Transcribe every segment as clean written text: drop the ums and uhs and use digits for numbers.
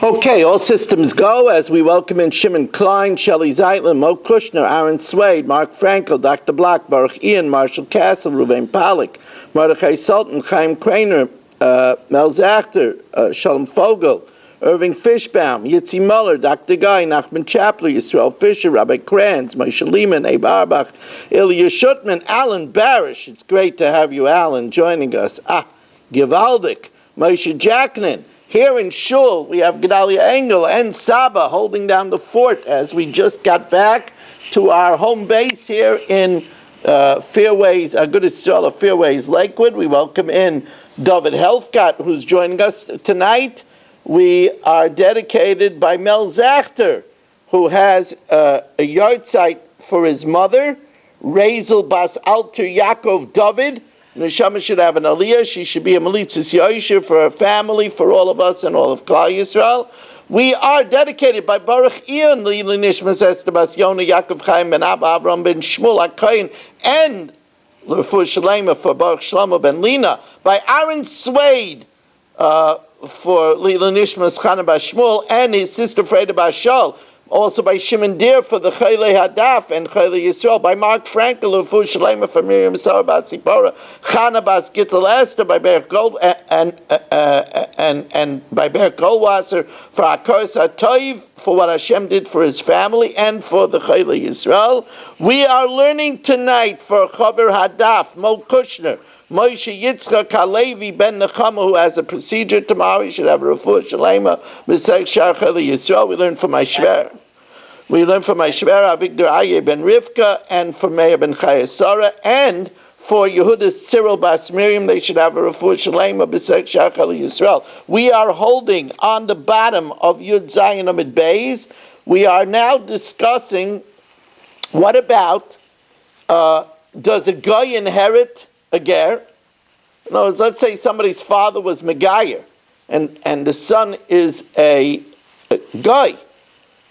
Okay, all systems go as we welcome in Shimon Klein, Shelley Zeitlin, Mo Kushner, Aaron Swade, Mark Frankel, Dr. Block, Baruch Ian, Marshall Castle, Ruvain Pollack, Mordechai Sultan, Chaim Krainer, Mel Zachter, Shalom Fogel, Irving Fishbaum, Yitzi Muller, Dr. Guy, Nachman Chapler, Yisrael Fisher, Rabbi Kranz, Moshe Lehman, Abe Arbach, Ilya Shutman, Alan Barish. It's great to have you, Alan, joining us. Givaldik, Moshe Jacknin. Here in Shul, we have Gedalia Engel and Saba holding down the fort as we just got back to our home base here in Fairways, Good Israel of Fairways, Lakewood. We welcome in David Helfgott, who's joining us tonight. We are dedicated by Mel Zachter, who has a yard site for his mother, Razel Bas Alter Yaakov David. Neshama should have an aliyah. She should be a malitzis yosher for her family, for all of us and all of Klal Yisrael. We are dedicated by Baruch Ian, Lili Nishmas Esther Bas Yona, Yaakov Chaim Ben Abba, Avram Ben Shmuel HaKohen, and L'Refuah Shalema for Baruch Shlomo Ben Lina, by Aaron Swade for Lili Nishmas Chana Bas Shmuel, and his sister Freda Bas Shol, also by Shimon Deer for the Chayle Hadaf and Chayle Yisrael, by Mark Frankel of Fu Shalema for Miriam Sarah Bas Sipora, Chana Bas Gittel Esther by Ber Gold and by Ber Goldwasser for Akos HaToiv for what Hashem did for his family and for the Chayle Yisrael. We are learning tonight for Chaber Hadaf Mo Kushner, Moshe Yitzchak Halevi Ben Nechama, who has a procedure tomorrow. He should have a refuah shalema. B'seich Shar Chayle Yisrael. We learn from my Shver. We learn from my Shver Avigdor Aye Ben Rivka, and for Meir Ben Chayesara, and for Yehuda Cyril Bas Miriam. They should have a refuah shalema. B'seich Shar Chayle Yisrael. We are holding on the bottom of Yud Zayin Amid Beis. We are now discussing what about does a guy inherit a ger? No, let's say somebody's father was Megayer, and the son is a guy.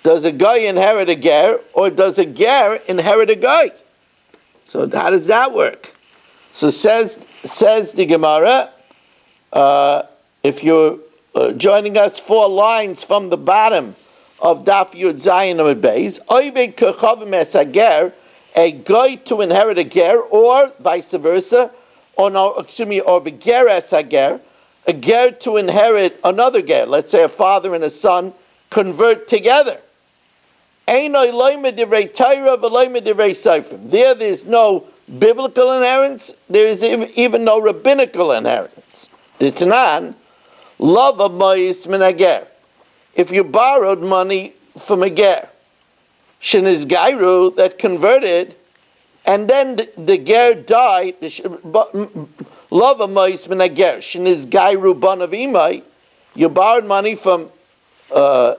Does a guy inherit a ger, or does a ger inherit a guy? So how does that work? So says the Gemara, if you're joining us 4 lines from the bottom of Daf Yud Zayin Amud Beis, Oived Kechavim Es Hager, a guy to inherit a ger, or vice versa, or beger es hager, a ger to inherit another ger. Let's say a father and a son convert together. There is no biblical inheritance. There is even no rabbinical inheritance. The Tanan, love of ma'is min hager. If you borrowed money from a ger, Sheniz Gairu, that converted, and then the ger died, love a mois min hager, Sheniz Gairu ban of imai, you borrowed money from a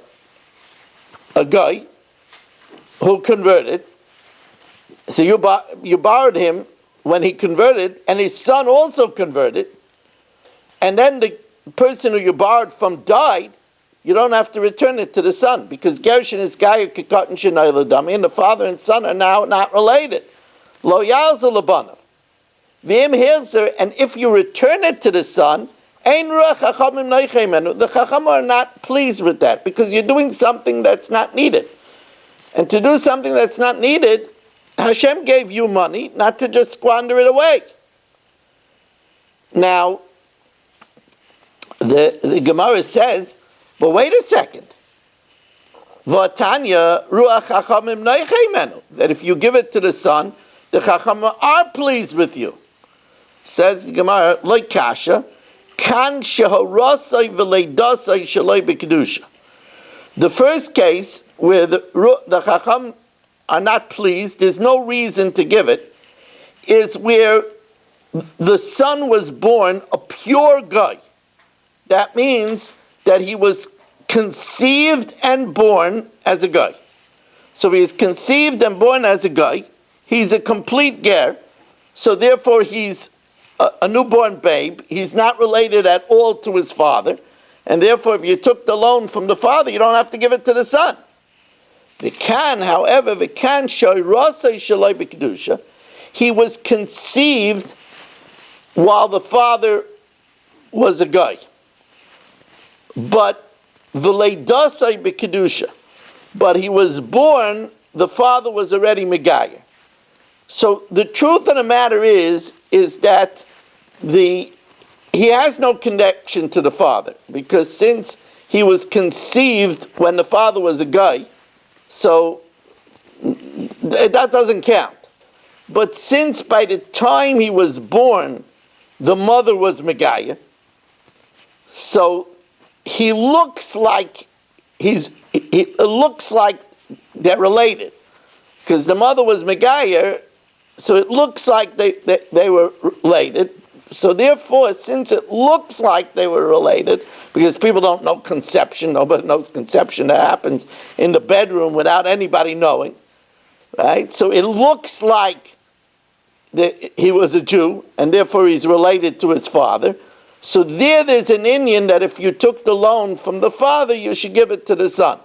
guy who converted, so you borrowed him when he converted, and his son also converted, and then the person who you borrowed from died. You don't have to return it to the son, because Gershon is Gaya Kikatan Shenayladami, and the father and son are now not related. Lo Yalza Labanav. Vim Hilzer, and if you return it to the son, Ein Ruach Chachamim Noichemenu, the Chacham are not pleased with that, because you're doing something that's not needed. And to do something that's not needed, Hashem gave you money, not to just squander it away. Now, the Gemara says, but wait a second. V'atanya ruach chachamim noichemenu. That if you give it to the son, the chachamim are pleased with you. Says the Gemara, like kasha, kan shehorasai v'leidasai shaloi b'kedusha. The first case where the chacham are not pleased, there's no reason to give it, is where the son was born a pure guy. That means that he was conceived and born as a guy. So if he is conceived and born as a guy, he's a complete ger. So therefore he's a newborn babe. He's not related at all to his father. And therefore if you took the loan from the father, you don't have to give it to the son. However, he was conceived while the father was a guy. But v'leidasai b'kedusha. But he was born, the father was already Megaya. So the truth of the matter is that he has no connection to the father, because since he was conceived when the father was a guy, so that doesn't count. But since by the time he was born, the mother was Megaya, so he looks like it looks like they're related, because the mother was Megaya, so it looks like they were related. So therefore, since it looks like they were related, because people don't know conception, nobody knows conception that happens in the bedroom without anybody knowing, right? So it looks like he was a Jew, and therefore he's related to his father. So there's an Indian that if you took the loan from the father, you should give it to the son.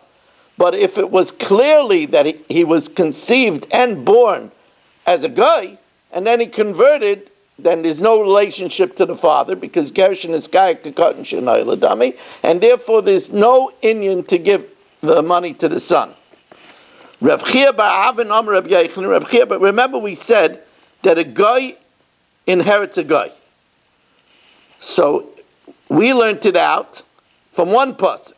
But if it was clearly that he was conceived and born as a guy, and then he converted, then there's no relationship to the father, because Gershon is Guy Kakot and Shenai Ladami, and therefore there's no Indian to give the money to the son. Rav Chia bar Avin Amar Reb Yochanan, Rav Chia, but remember we said that a guy inherits a guy. So we learned it out from one pasuk.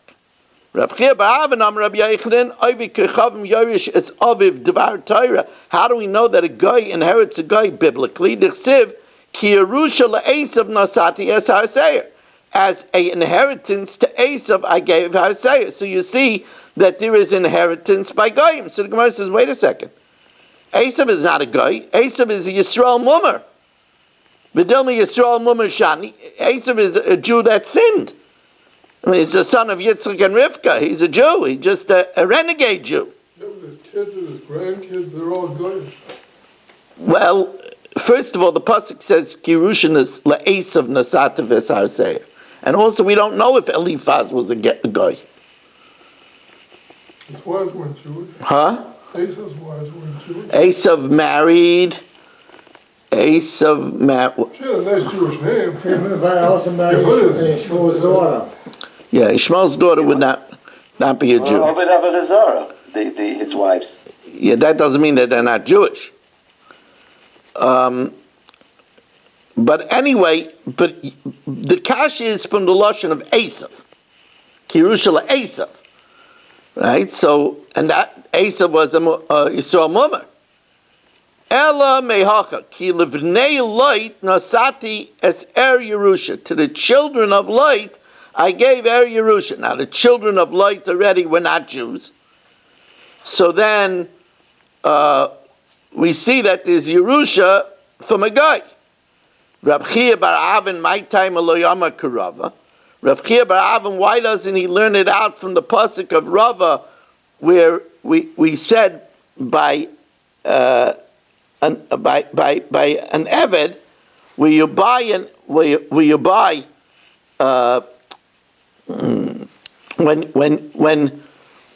Rav Chia bar Avin Amar Reb Yochanan, Ovi Kechavim Yorish es Aviv Dvar Torah. How do we know that a guy inherits a guy biblically? D'chsiv Ki Yerusha le'Esav Nasati es Ha'aseir. As an inheritance to Esav, I gave Ha'aseir. So you see that there is inheritance by goyim. So the Gemara says, wait a second. Esav is not a guy. Esav is a Yisrael mummer. V'dilma Yisrael mummer shani. Esav is a Jew that sinned. I mean, he's the son of Yitzchak and Rivka. He's a Jew. He's just a renegade Jew. Yeah, but his kids and his grandkids, they're all goyish. Well, first of all, the pasuk says Kiddushin is le'esav nasata v'esarseir, and also we don't know if Eliphaz was a guy. His wives weren't Jewish. Huh? Esav's wives weren't Jewish. Esav married. Esav married. She had a nice Jewish name. But also married Shmuel's daughter. Yeah, Ishmael's daughter would not be a Jew. Obed Avodah his wives. Yeah, that doesn't mean that they're not Jewish. But anyway, but the kasha is from the lashon of Esav, Kirusha Esav, right? So, and that Esav was a Yisrael mummer. Ella mehacha ki livnei light nasati es Yerusha. To the children of light, I gave Yerusha. Now the children of light already were not Jews. So then we see that there's Yerusha from a guy. Rav Chia bar Avin, my time Eloyama Karava. Rav Chia bar Avin, why doesn't he learn it out from the pasuk of Rava, where we said by an eved, where you buy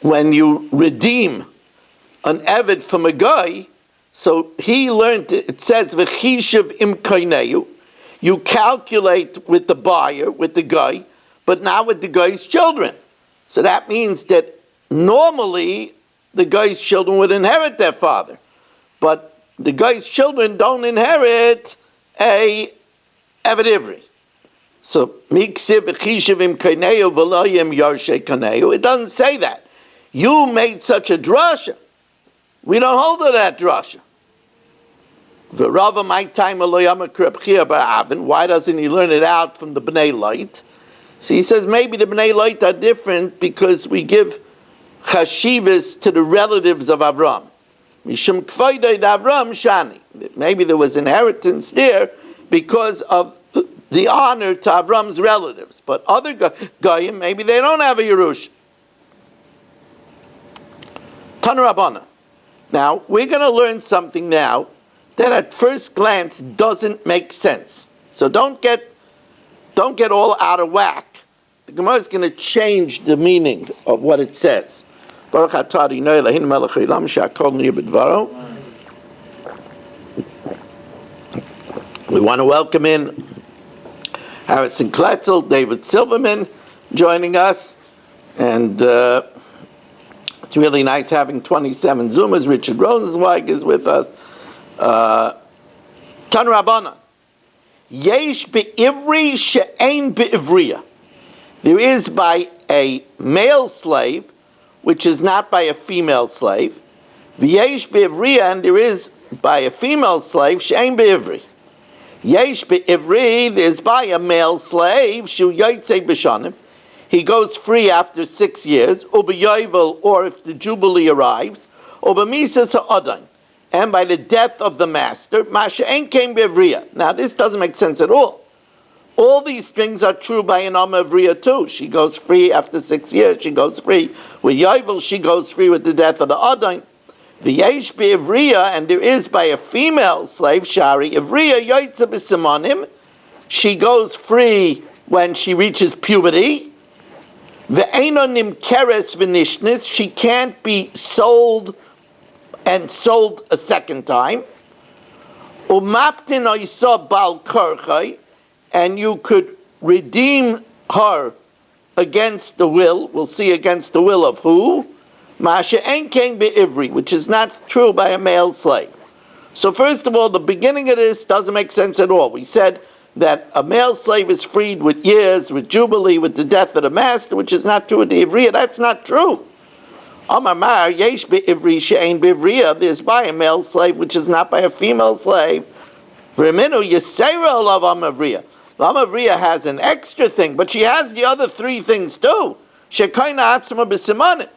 when you redeem an eved from a guy. So he learned, it says, v'chishav im kaineu, you calculate with the buyer, with the guy, but not with the guy's children. So that means that normally the guy's children would inherit their father, but the guy's children don't inherit a eved ivri. So miksiv v'chishav im kaineu v'loyim yarshe kaineu. It doesn't say that. You made such a drasha. We don't hold to that drasha. V'rava my time Eloyama Reb Chia bar Avin. Why doesn't he learn it out from the Bnei Light? So he says maybe the Bnei Light are different because we give chashivas to the relatives of Avram. Mishum k'voidei Avram shani. Maybe there was inheritance there because of the honor to Avram's relatives. But other goyim, maybe they don't have a Yerush. Tana Rabbana. Now, we're going to learn something now that at first glance doesn't make sense. So don't get all out of whack. The Gemara is going to change the meaning of what it says. We want to welcome in Harrison Kletzel, David Silverman joining us. And it's really nice having 27 Zoomers. Richard Rosenzweig is with us. Tan Rabbana. Yesh be'ivri she'ein be'ivriya. There is by a male slave, which is not by a female slave. V'yesh be'ivriya, and there is by a female slave, she'ein be'ivri. Yesh be'ivri, there's by a male slave, shu yotzei b'shanim. He goes free after 6 years, or b'yovel, or if the jubilee arrives, or b'misas ha'adain, and by the death of the master, masha'en came be'ivriya. Now this doesn't make sense at all. All these things are true by an Amavriya too. She goes free after 6 years, she goes free. With yovel, she goes free with the death of the adain. The yesh be'ivriya, and there is by a female slave, shari ivriya yoytza b'simanim. She goes free when she reaches puberty. Ve'eino nimkeres v'nishnis, she can't be sold and sold a second time. Umaptin oisa bal karchai, and you could redeem her against the will. We'll see against the will of who? Masha enkein be'ivri, which is not true by a male slave. So first of all, the beginning of this doesn't make sense at all. We said that a male slave is freed with years, with jubilee, with the death of the master, which is not true with the ivriya. That's not true. Amar yesh be'ivri she'ein be'ivriya. There's by a male slave, which is not by a female slave. V'riminu yisera olav amavriya. Amavriya has an extra thing, but she has the other 3 things too. Shekaina atzma b'simanim.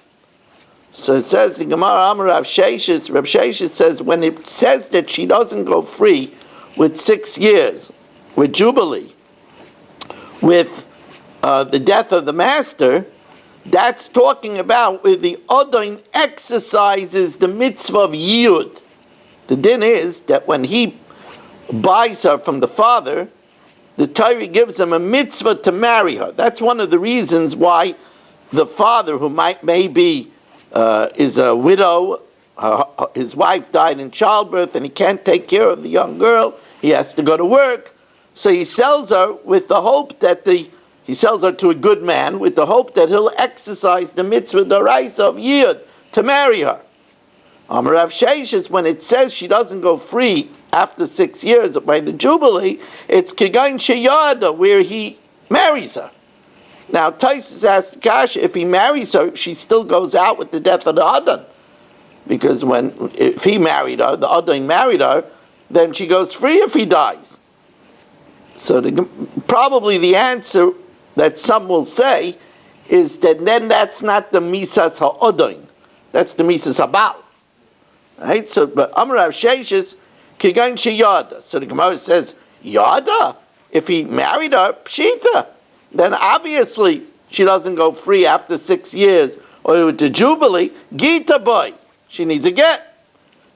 So it says in Gemara Amar Rav Sheshes says when it says that she doesn't go free with 6 years, with jubilee, with the death of the master, that's talking about where the Adain exercises the mitzvah of Yiyud. The din is that when he buys her from the father, the Torah gives him a mitzvah to marry her. That's one of the reasons why the father, who maybe is a widow, his wife died in childbirth, and he can't take care of the young girl, he has to go to work, so he sells her with the hope that he sells her to a good man with the hope that he'll exercise the mitzvah d'oraisa of Yiyud to marry her. Amar Rav Sheshes, when it says she doesn't go free after 6 years by the jubilee, it's kigain sheyada, where he marries her. Now Taisus asked Kasha, if he marries her, she still goes out with the death of the Adan, because if he married her, the Adan married her, then she goes free if he dies. So probably the answer that some will say is that then that's not the misas ha'odain, that's the misas habal, right? So, but Amar Rav Sheshes kigain sheyada. So the Gemara says yada. If he married her, pshita, then obviously she doesn't go free after 6 years or with the jubilee. Gita boy, she needs a get.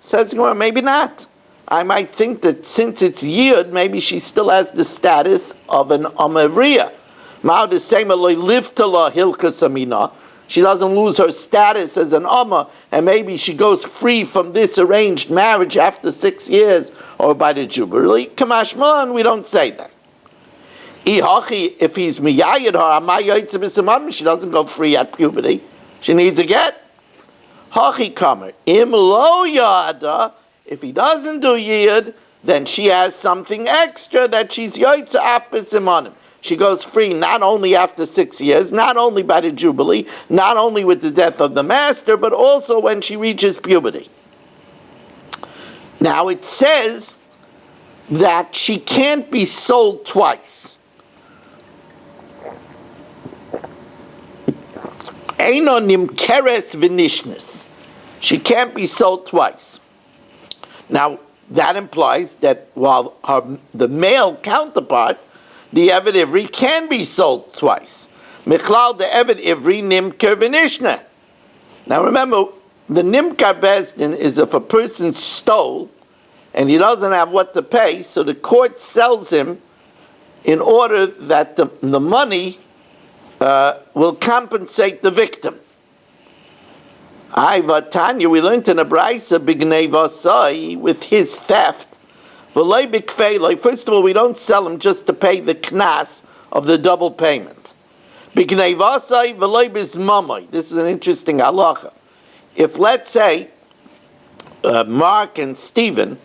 Says the Gemara, maybe not. I might think that since it's Yiyud, maybe she still has the status of an Amavriya. She doesn't lose her status as an Amma, and maybe she goes free from this arranged marriage after 6 years or by the Jubilee. Kamashman, we don't say that. If he's miyayid her, she doesn't go free at puberty. She needs a get. Hachi kamer. Im lo yada. If he doesn't do yid, then she has something extra that she's yoytza apisimanim. She goes free not only after 6 years, not only by the Jubilee, not only with the death of the master, but also when she reaches puberty. Now it says that she can't be sold twice. Eino nimkeres v'nishnis. She can't be sold twice. Now that implies that while the male counterpart, the Eved Ivri, can be sold twice. Michlal the Eved Ivri nimker v'nishna. Now remember, the nimkar bezdin is if a person stole and he doesn't have what to pay, so the court sells him in order that the money will compensate the victim. Tanya, we learned in a brayso bignei vasai, with his theft. First of all, we don't sell him just to pay the knas of the double payment. B'gnevasai v'loy b'zmamai. This is an interesting halacha. If, let's say, Mark and Stephen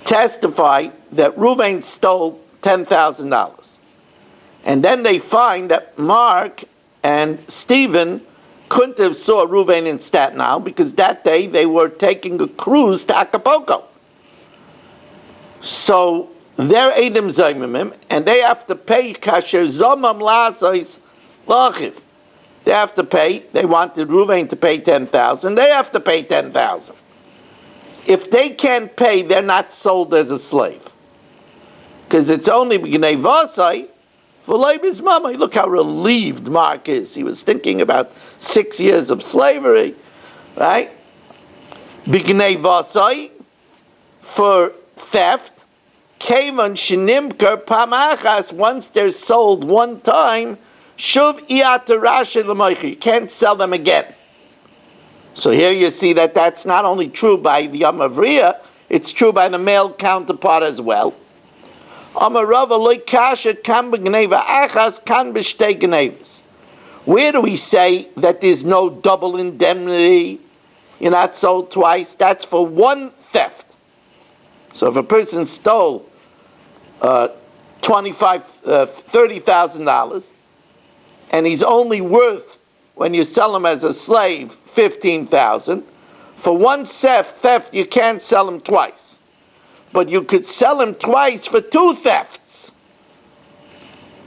testify that Reuven stole $10,000, and then they find that Mark and Stephen couldn't have saw Reuven in Staten Island because that day they were taking a cruise to Acapulco. So they're Eidim Zaymimim, and they have to pay Kasher Zomam Lasais Lachiv. They have to pay. They wanted Reuven to pay 10,000. They have to pay 10,000. If they can't pay, they're not sold as a slave, because it's only B'gnei Vasai for Leib's mama. Look how relieved Mark is. He was thinking about 6 years of slavery, right? B'gnei Vasai for theft. Kevan shenimker pamachas. Once they're sold one time, shuv iatarash l'moichi. You can't sell them again. So here you see that that's not only true by the Yom Avriya, it's true by the male counterpart as well. Where do we say that there's no double indemnity? You're not sold twice. That's for one theft. So if a person stole $30,000 and he's only worth, when you sell him as a slave, 15,000. For one theft, you can't sell him twice. But you could sell him twice for two thefts.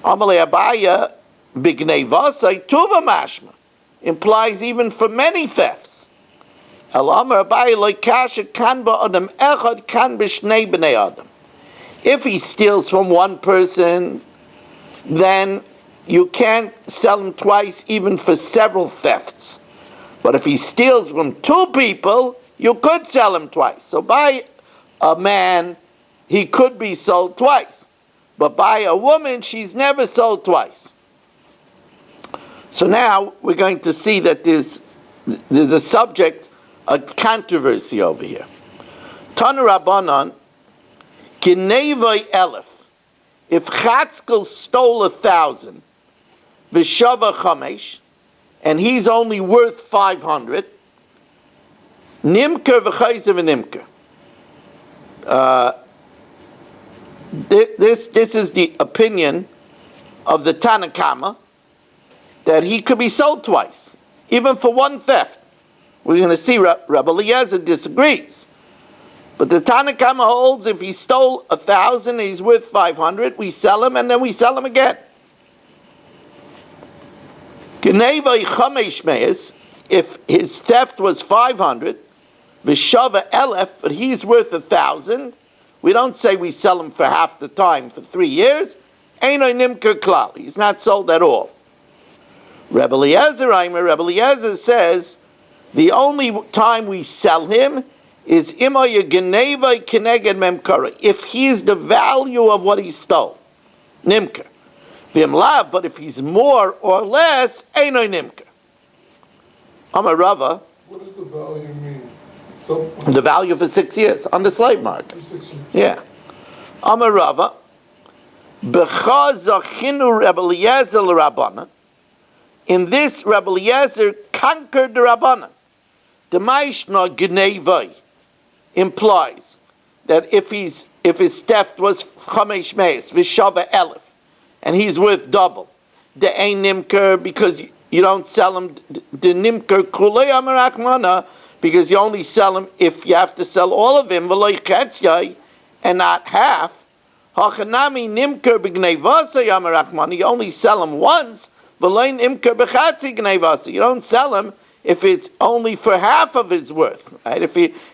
Amalei Abaya, B'gnei Vasai, Tuva Mashma, implies even for many thefts. El Amar Abaya, like Kasha, kan ba'adam echad, kan b'shnei b'nei adam. If he steals from one person, then you can't sell him twice even for several thefts. But if he steals from two people, you could sell him twice. So by a man, he could be sold twice. But by a woman, she's never sold twice. So now we're going to see that there's a subject, a controversy over here. Tanu Rabbanan, Kinevai Elef. If Chatzkel stole 1,000, V'shava chamesh, and he's only worth 500. Nimker v'chayzer v'nimker. This is the opinion of the Tanakama, that he could be sold twice, even for one theft. We're going to see Rabbi Eliezer disagrees. But the Tanakama holds if he stole 1,000, he's worth 500, we sell him and then we sell him again. If his theft was 500, V'shava elef, but he's worth 1,000, we don't say we sell him for half the time for 3 years. Eino nimker klal, he's not sold at all. Rebbe Eliezer says the only time we sell him is imaya geneva keneged memkara, if he's the value of what he stole, nimker. V'imlav, but if he's more or less, eino nimker. Amar Rava. What does the value mean? The value for 6 years on the slave market. 6 years. Yeah. Amar Rava. B'cha zachinu Rebbe Eliezer l'Rabbana. In this, Rebbe Eliezer conquered the Rabbanan. The Maishna Gnevai implies that if his theft was chamesh meis v'shava elef, and he's worth double, the ein nimker, because you don't sell him the nimker kulei amarachmana, because you only sell him if you have to sell all of him v'loy chetzai and not half. Hachanami nimker b'gnevasa amarachmana, you only sell him once. V'loy nimker b'chatzi gnevasa, you don't sell him if it's only for half of his worth, right?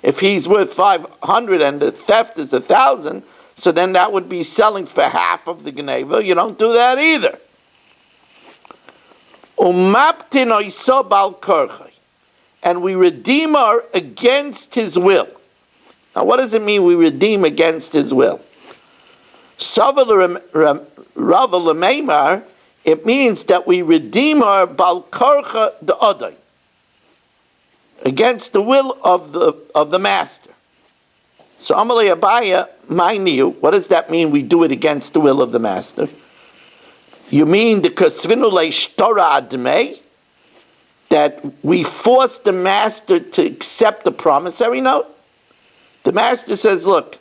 If he's worth 500 and the theft is 1,000, so then that would be selling for half of the gneva. You don't do that either. Umaptin oiso bal korchai, and we redeem her against his will. Now, what does it mean we redeem against his will? Saval Rava lemeimar, it means that we redeem her bal korcha the odai, against the will of the master. So Amalei Abaya, mind you, what does that mean? We do it against the will of the master. You mean the kasvinu leishtora admei? That we force the master to accept the promissory note? The master says, look,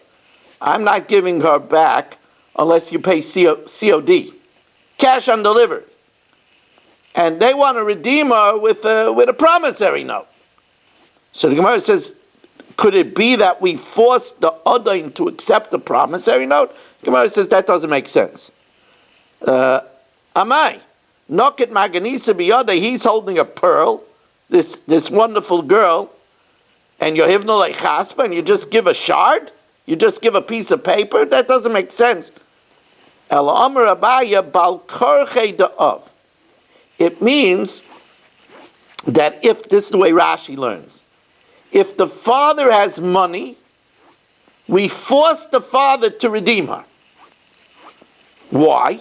I'm not giving her back unless you pay COD, cash on delivery. And they want to redeem her with a promissory note. So the Gemara says, could it be that we force the Adain to accept the promissory note? The Gemara says that doesn't make sense. Amai, Noket Maganisa Biyada, he's holding a pearl, this wonderful girl, and you're hivna like chaspa, and you just give a shard? You just give a piece of paper? That doesn't make sense. El Amar Abaya Bal Korche Da'av. It means that if, this is the way Rashi learns, if the father has money, we force the father to redeem her. Why?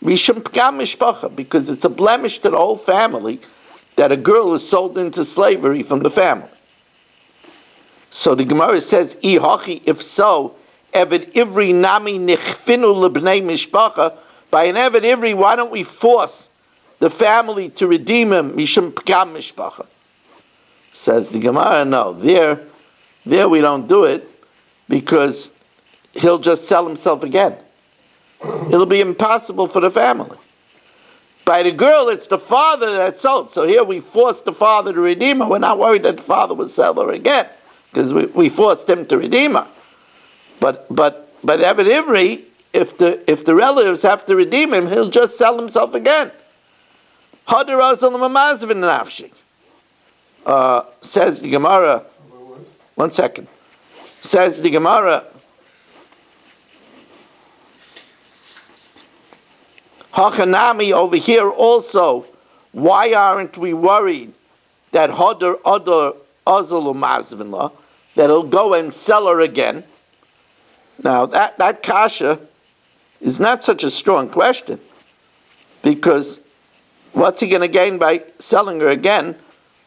Because it's a blemish to the whole family that a girl is sold into slavery from the family. So the Gemara says, if so, Eved Ivri Nami Nichfinu Lebnei Mishpacha, by an Eved Ivri, why don't we force the family to redeem him? Mishum Pgam Mishpacha. Says the Gemara, no, there we don't do it because he'll just sell himself again. It'll be impossible for the family. By the girl, it's the father that sold. So here we force the father to redeem her. We're not worried that the father will sell her again because we forced him to redeem her. But Eved Ivri, if the relatives have to redeem him, he'll just sell himself again. Says the Gemara. 1 second. Says the Gemara. Hachanami over here also. Why aren't we worried that Hodar Odor Azalu Mazvinla, that he'll go and sell her again? Now that kasha is not such a strong question, because what's he going to gain by selling her again?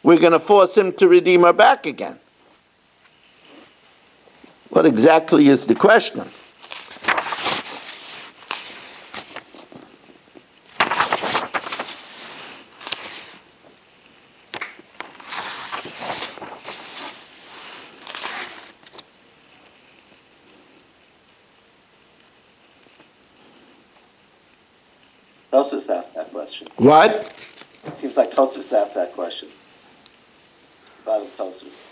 We're going to force him to redeem her back again. What exactly is the question? Tosfos asked that question. What? It seems like Tosfos asked that question. Bottom Tosfos.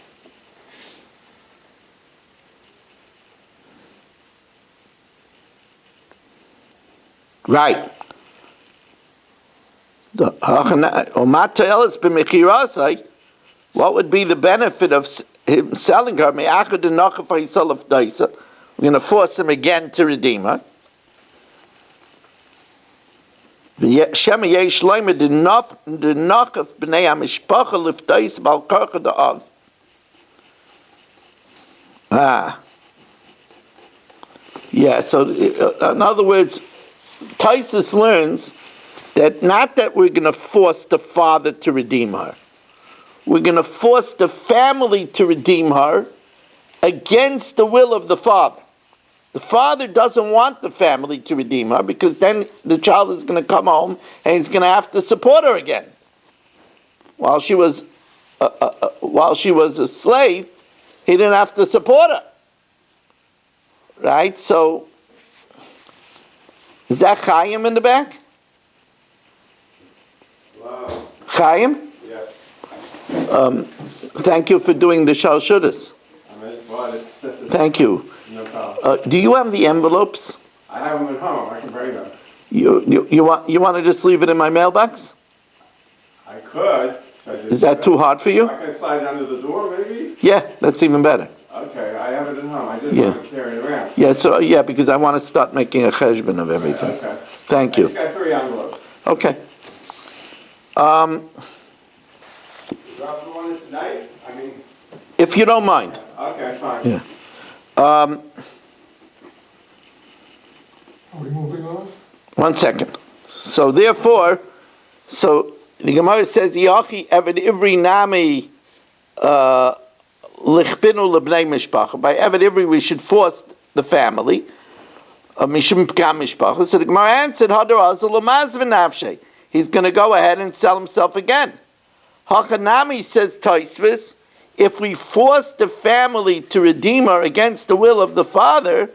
Right. What would be the benefit of him selling her? We're going to force him again to redeem her. Ah. Yeah, so in other words, Taisus learns that not that we're going to force the father to redeem her. We're going to force the family to redeem her against the will of the father. The father doesn't want the family to redeem her because then the child is going to come home and he's going to have to support her again. While she was a slave, he didn't have to support her. Right? So, is that Chaim in the back? Wow. Chaim? Yeah. Thank you for doing the Shalshudas. I just bought it. Thank you. No problem. Do you have the envelopes? I have them at home. I can bring them. You want to just leave it in my mailbox? I could. Is that too hard for you? I can slide it under the door, maybe? Yeah, that's even better. Okay, I have it at home. I just Yeah. want to carry it around. Yeah, because I want to start making a cheshbon of everything. Okay. Thank I you. just got 3 envelopes. Okay. Drop the one in tonight? I mean, If you don't mind. okay, fine. Yeah. Are we moving on? 1 second. So therefore, the Gemara says, "Yachi Eved Ivri Nami Lichbinu Lebnei Mishpacha." By Eved Ivri, we should force the family. Mishum Pgam Mishpacha. So the Gemara answered, Hadar Azal Lamazvin Nafshe. He's going to go ahead and sell himself again. Hakanami, says Taisvis, if we force the family to redeem her against the will of the father,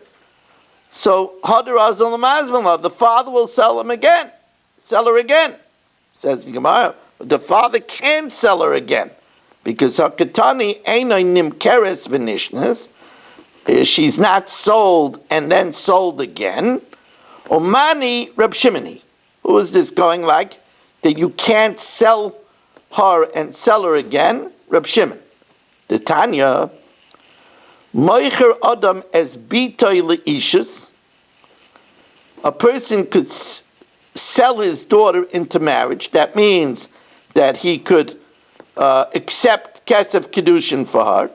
so Hadar Azal Lamazvin, the father will sell her again. Says the Gemara, the father can sell her again, because Hakatani Einay Nimkeres V'nishnas, she's not sold and then sold again. Omani Reb Shimoni. Who is this going like? That you can't sell her and sell her again? Reb Shimon. The Tanya, Moicher Adam es bitoy leishus. A person could sell his daughter into marriage. That means that he could accept kesef kiddushin for her.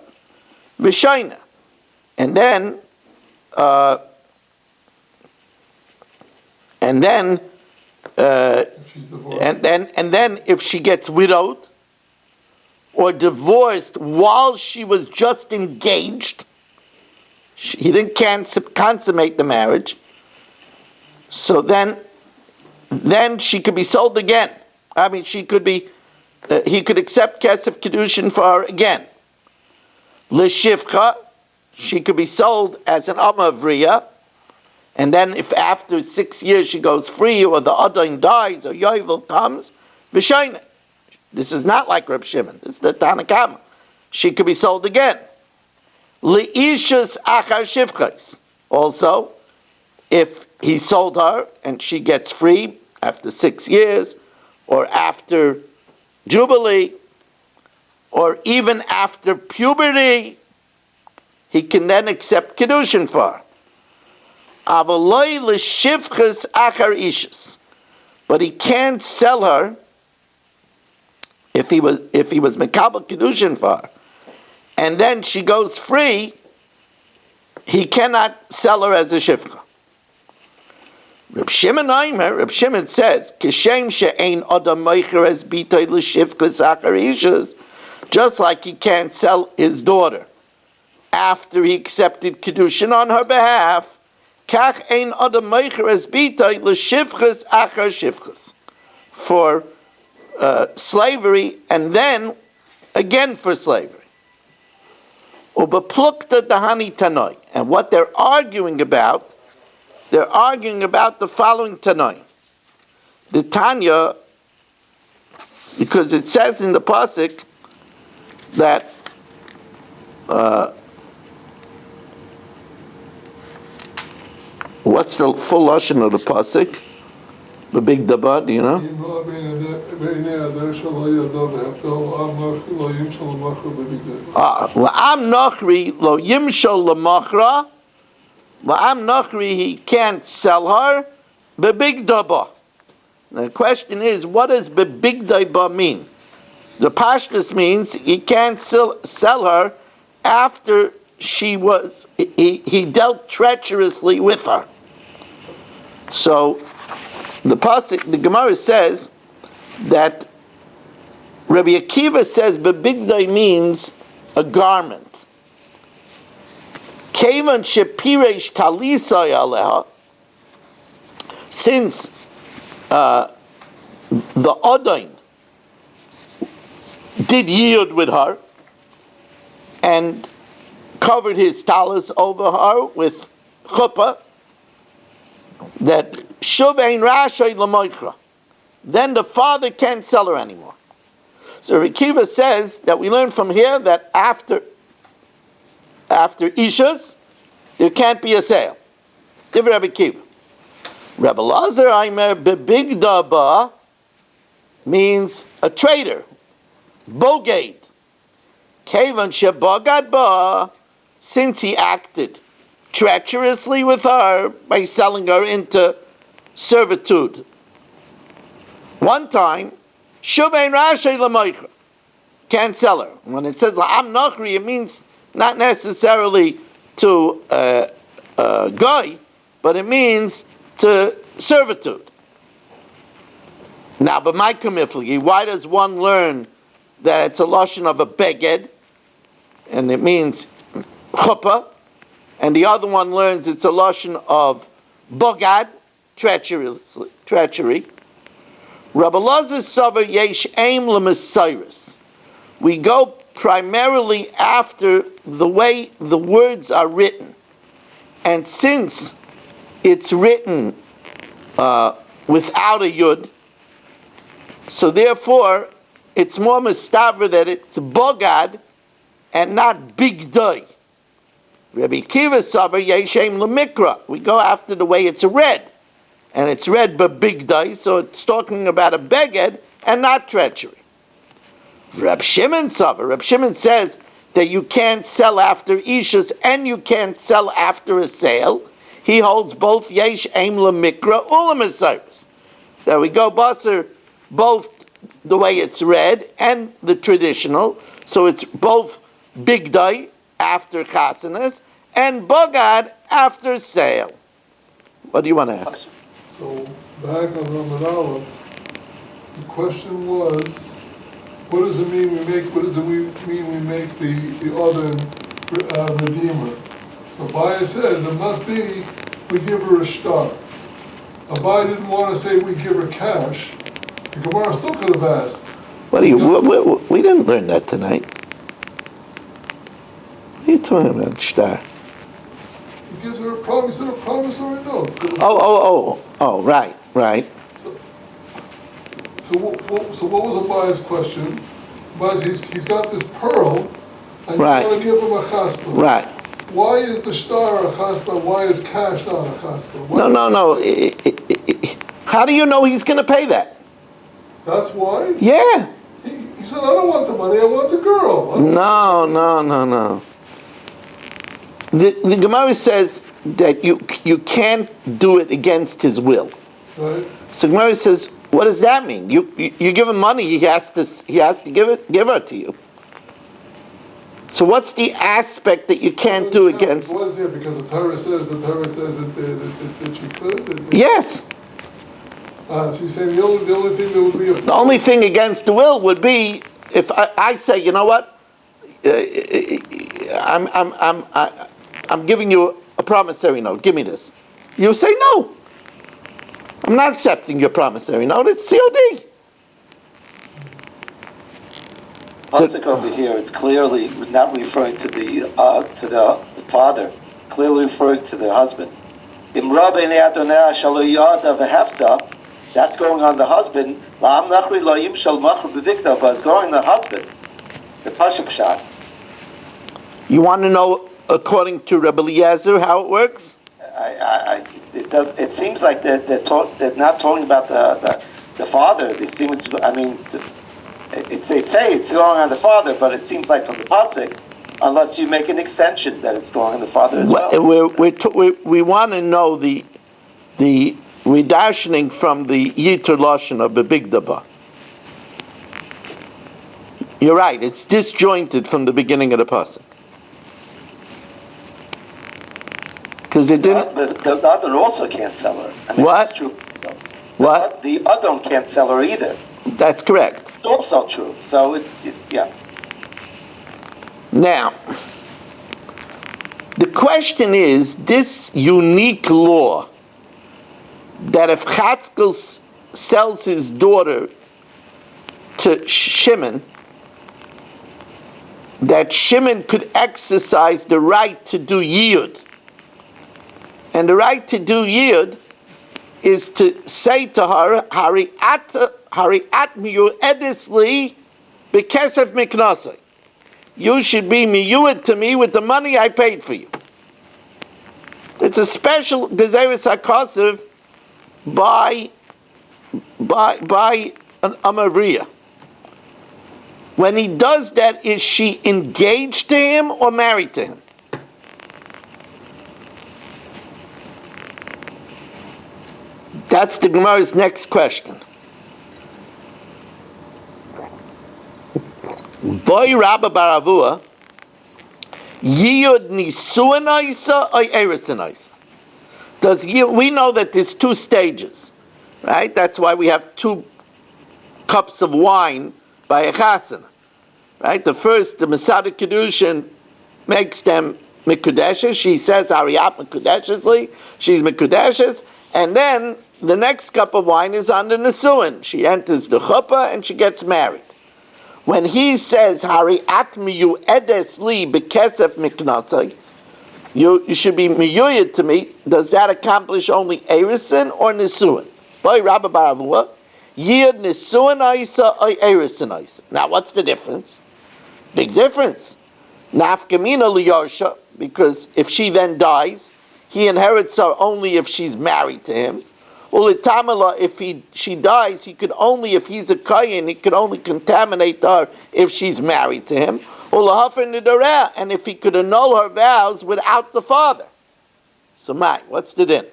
V'shayna. And then If she's divorced. and then if she gets widowed or divorced while she was just engaged, he didn't consummate the marriage, so then she could be sold again. I mean, he could accept kesef kiddushin for her again. L'shivcha, she could be sold as an amavriya, and then if after 6 years she goes free, or the adain dies, or yovel comes, v'shayna. This is not like Reb Shimon. This is the Tanakama. She could be sold again. Leishus achar shivchais. Also, if he sold her and she gets free after 6 years, or after Jubilee, or even after puberty, he can then accept Kiddushin for her. Avaloi l'shivchas achar ishus. But he can't sell her if he was mekabel Kiddushin for her, and then she goes free, he cannot sell her as a shivcha. Reb Shimon says, Kishem she'ein adam meicher es bitay l'shivchas achar ishus, just like he can't sell his daughter after he accepted Kiddushin on her behalf, kach ein adam meicher es bitay l'shivchas achar shivchas, for slavery, and then again for slavery. Ubeplukta dahani tanoi. And what they're arguing about the following tanoi. The Tanya, because it says in the pasuk that what's the full lashon of the pasuk? The big daba, do you know? La'am nachri lo yimshol lamachra. La'am nachri, he can't sell her. Bebig daba. The question is, what does bebig daba mean? The pashtus means he can't sell her after he dealt treacherously with her. So the Gemara says that Rabbi Akiva says bebigdai means a garment. Kevan shepiresh talisay aleha, since the Adain did yield with her and covered his talis over her with chuppah, that shuv ein rashay l'moichra, then the father can't sell her anymore. So Rekiva says that we learn from here that after Ishus, there can't be a sale. Divrei Rabbi Kiva. Rabbi Lazar Aimer bebigda ba means a traitor, bogate. Kevan shebagad ba, since he acted treacherously with her by selling her into servitude. One time, Shuvein Rashi Lamoicha, can't sell her. When it says La'am Nachri, it means not necessarily to guy, but it means to servitude. Now, but my kamiflagi, why does one learn that it's a lashon of a beged, and it means chuppah, and the other one learns it's a lashon of bogad, treachery. Rabbi Elazar Savar yesh aim l'Messiris. We go primarily after the way the words are written. And since it's written without a yud, so therefore it's more mistavra that it's bogad and not big day. Rabbi Kiva Savar Yeshem Lemikra. We go after the way it's read. And it's read but big day, so it's talking about a beged and not treachery. Reb Shimon Savar. Reb Shimon says that you can't sell after Ishas and you can't sell after a sale. He holds both Yesh Aim Lemikra Ulamasiris. That we go basar both the way it's read and the traditional. So it's both big day after chasanas and bogad after sale. What do you want to ask? So, back on Roman Aleph, the question was, what does it mean we make the other redeemer? So Abaya says it must be we give her a star. Abaya didn't want to say we give her cash. The Gemara still could have asked. What are you? We didn't learn that tonight. What are you talking about, star? He gives her a promissory note. Oh, right. So what was Abaya's question? He's got this pearl, and Right. you want to give him a chaspa. Right. Why is the star a chaspa? Why is cash not a chaspa? No. How do you know he's going to pay that? That's why? Yeah. He said, I don't want the money, I want the girl. No. The Gemara says that you can't do it against his will. Right? So Gemara says, what does that mean? You give him money, he has to give her to you. So what's the aspect that you can't do against? What is it? Because the Torah says that she could? Yes. So you're saying the only thing that would be The only thing against the will would be if I say, you know what, I'm giving you a promissory note. Give me this. You say no. I'm not accepting your promissory note. It's COD. Pasuk over here, it's clearly not referring to the father, clearly referring to the husband. Imra b'nei Adonai shalo yada v'hefta, that's going on the husband. La'am nachri lo yimshal machar b'vikta, but it's going on the husband. The pasuk shot. You want to know, according to Rebbe Eliezer, how it works? It seems like they're not talking about the father. They seem to, they say it's going on the father, but it seems like from the pasuk, unless you make an extension that it's going on the father as well. We want to know the redashing from the Yitur Lashon of the Big Daba. You're right, it's disjointed from the beginning of the pasuk. Because it didn't. The other also can't sell her. What? That's true. So What? The other can't sell her either. That's correct. It's also true. So it's yeah. Now, the question is, this unique law that if Chatzkel sells his daughter to Shimon, that Shimon could exercise the right to do yiyud. And the right to do yiyud is to say to her, Hari'at miyu edisli b'kesef miknasai. You should be miyued to me with the money I paid for you. It's a special gezeres hakasiv by an Amariya. When he does that, is she engaged to him or married to him? That's the Gemara's next question. Boy Rabba Baravua, Yiyud Nisuanaisa or Erisanaisa? We know that there's two stages, right? That's why we have 2 cups of wine by a chasana, right? The first, the Masada Kiddushin, makes them Mikudeshes. She says Hariyat Mikudeshesli. She's Mikudeshes. And then the next cup of wine is on the Nesuin. She enters the chuppah and she gets married. When he says Hariyat miyu edesli bekesef miknasai, you should be miyuyed to me. Does that accomplish only Erisin or Nesuin? Boy, Rabbi Baravua, Yid Nesuin Isa or Erisin Isa. Now, what's the difference? Big difference. Nafkamina liyarsha, because if she then dies, he inherits her only if she's married to him. Ulitamala, if she dies, he could only, if he's a kayin, he could only contaminate her if she's married to him. And if he could annul her vows without the father. So, what's the din?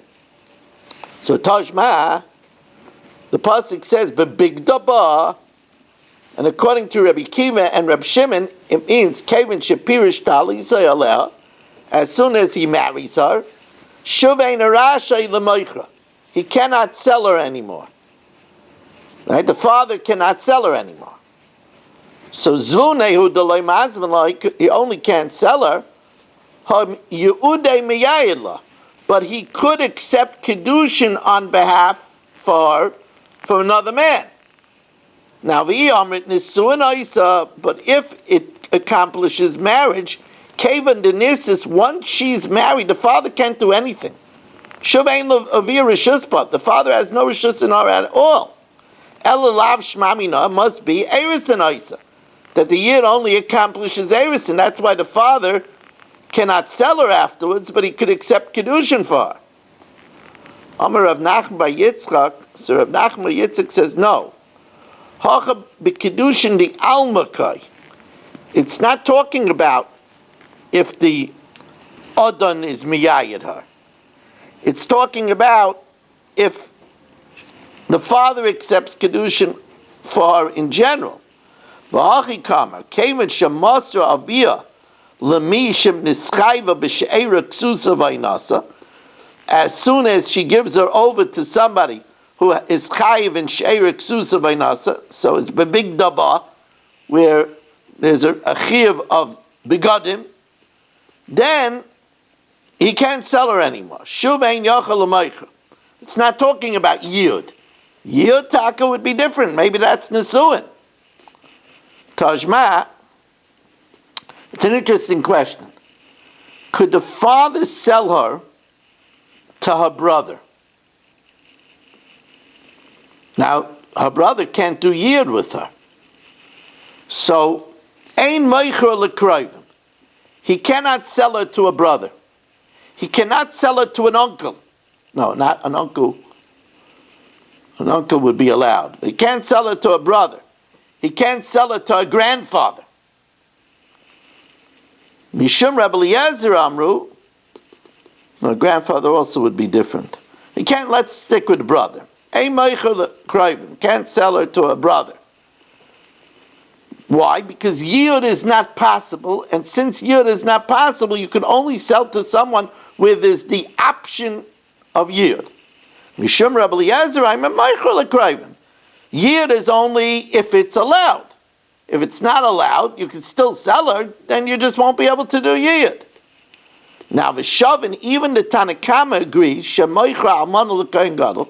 So, Tajma, the pasuk says, "Bebig daba," and according to Rabbi Kiva and Rabbi Shimon, it means Kevin Shapirish Tali Sayaleh. As soon as he marries her, Shuvein Arashay Lemoichra. He cannot sell her anymore. Right? The father cannot sell her anymore. So Zlunehu Delay Mazvan, he only can't sell her. But he could accept Kiddushin on behalf for another man. Now but if it accomplishes marriage, Kavan Denisis, once she's married, the father can't do anything. The father has no rishus in her at all. Elalav Shmamina must be Erisin Isa. That the yid only accomplishes Erisin. That's why the father cannot sell her afterwards, but he could accept Kiddushin for her. Amar Rav Nachman bar Yitzchak, so Rav Nachman bar Yitzchak says no. Hacha b'Kiddushin the Almakai. It's not talking about if the Adon is miyayid her. It's talking about if the father accepts Kiddushin for her in general. V'achi kamer, kemen shemasra avia lemi shem nischayva b'she'era ksusa v'inasa. As soon as she gives her over to somebody who is chayiv in she'era ksusa v'inasa, so it's bebig daba, where there's a chiv of begadim, then he can't sell her anymore. Shuvein yachal l'maycha. It's not talking about yud. Yud taka would be different. Maybe that's nesuin. Tajma, it's an interesting question. Could the father sell her to her brother? Now, her brother can't do yid with her. So, ein meicher l'krayvim. He cannot sell her to a brother. He cannot sell her to an uncle. No, not an uncle. An uncle would be allowed. He can't sell her to a brother. He can't sell her to a grandfather. Mishum Rabbi Eliezer Amru, no, grandfather also would be different. He can't, let's stick with brother. Can't sell her to a brother. Why? Because yud is not possible, and since yud is not possible, you can only sell to someone where there's the option of yud. Mishum Rabbi Eliezer, I'm a meichel l'krayvim. Yid is only if it's allowed. If it's not allowed, you can still sell her, then you just won't be able to do yid. Now, v'shavin, even the Tanakama agrees, shemoichra almana l'kayin gadol,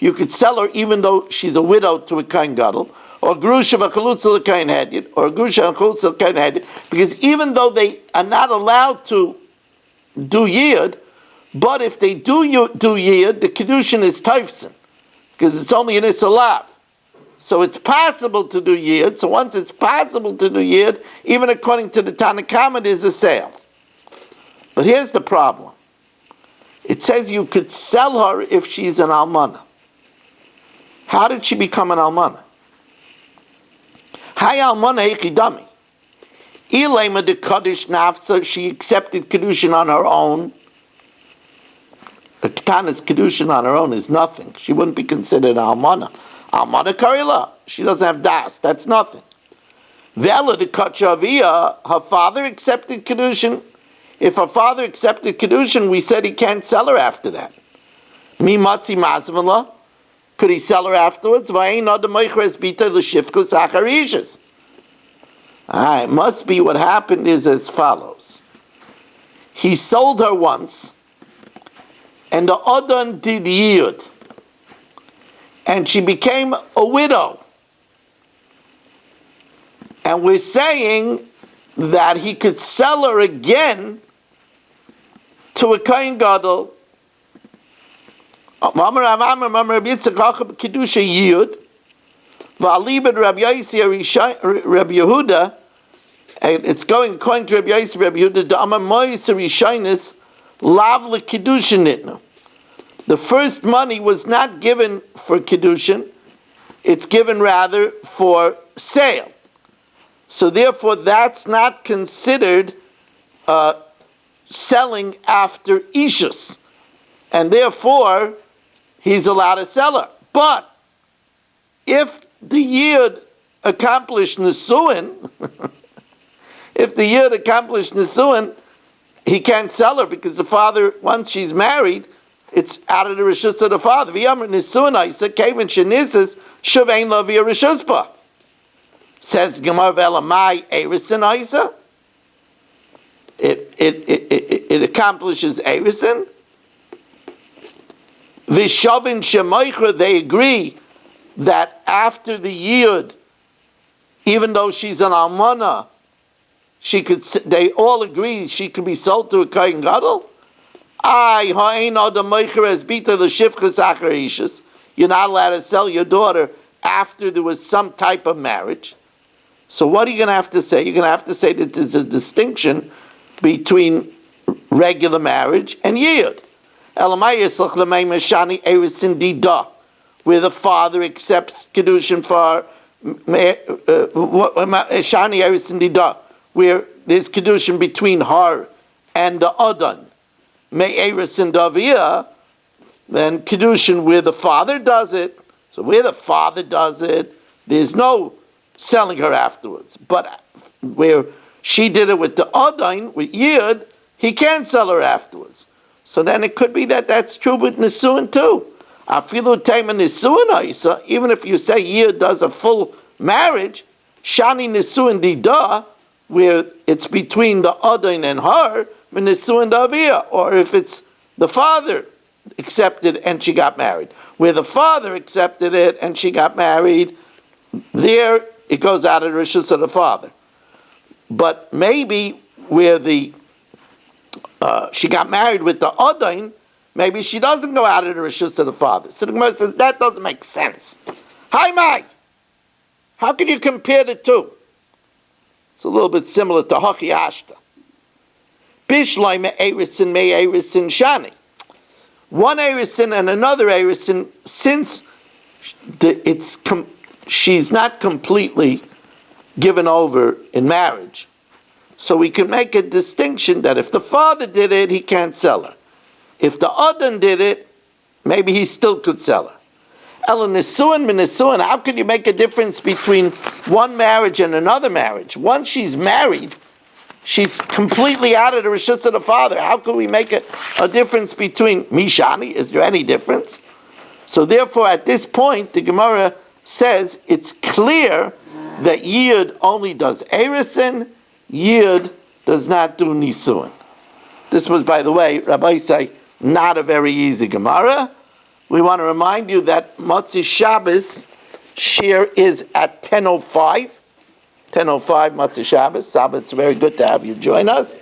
you could sell her even though she's a widow to a kayin gadol, or grusha v'chalutza l'kayin hedyot, or grusha v'chalutza l'kayin hedyot, because even though they are not allowed to do yid, but if they do yid, the Kiddushin is taifsin, because it's only an isalav. So it's possible to do yid. So once it's possible to do yid, even according to the Tanakhama, there's a sale. But here's the problem. It says you could sell her if she's an almana. How did she become an almana? Hay almana echidami. Ilema de kaddish nafsa, she accepted Kiddushin on her own. A Ketana's Kiddushin on her own is nothing. She wouldn't be considered an almana. Almana karila, she doesn't have das, that's nothing. Vela de kachavia, her father accepted Kiddushin. If her father accepted Kiddushin, we said he can't sell her after that. Mi matzi mazvala, could he sell her afterwards? It must be what happened is as follows. he sold her once, and the Adon did Yiyud, and she became a widow. And we're saying that he could sell her again to a Kohen Gadol. Rabbi Yehuda, and it's going according to Rabbi Yossi, Rabbi Yehuda, the first money was not given for Kiddushin, it's given rather for sale. So therefore that's not considered selling after Ishus. And therefore he's allowed to sell her. But if the Yid accomplished Nisuin, he can't sell her because the father, once she's married, it's out of the Rishus of the father. Says Gemara Velamai Erisin Isa. It accomplishes Erisin. Vishavin Shemoicha, they agree that after the Yid, even though she's an almana, they all agree she could be sold to a Kohen Gadol. You're not allowed to sell your daughter after there was some type of marriage. So what are you going to have to say? You're going to have to say that there's a distinction between regular marriage and Yid. Where the father accepts Kiddushin for Shani Erisin Dida, where there's Kiddushin between her and the Adon. May Erisin Davia, then Kiddushin where the father does it. So where the father does it, there's no selling her afterwards. But where she did it with the Adon, with Yid, he can't sell her afterwards. So then it could be that that's true with Nisuin too. Even if you say Yid does a full marriage, Shani Nisuin Dida, where it's between the Adon and her, Nisuin Davia, or if it's the father accepted and she got married. Where the father accepted it and she got married, there it goes out of the rishus of the father. But maybe where she got married with the Adon, maybe she doesn't go out of the rishus of the father. So the Gemara says that doesn't make sense. Hi, Mike. How can you compare the two? It's a little bit similar to Haki Ashta. Bishlai me'erisin me'erisin shani. One erisin and another erisin, since she's not completely given over in marriage, so we can make a distinction that if the father did it, he can't sell her. If the Adon did it, maybe he still could sell her. Ela nisuin minisuin, how can you make a difference between one marriage and another marriage? Once she's married, she's completely out of the rishus of the father. How can we make a difference between Mishani? Is there any difference? So therefore, at this point, the Gemara says it's clear that Yid only does Erisin, Yid does not do Nisuin. This was, by the way, Rabbi say, not a very easy Gemara. We want to remind you that Motzi Shabbos shir is at 10:05. 10:05 Motzi Shabbos. Sabbath, it's very good to have you join us.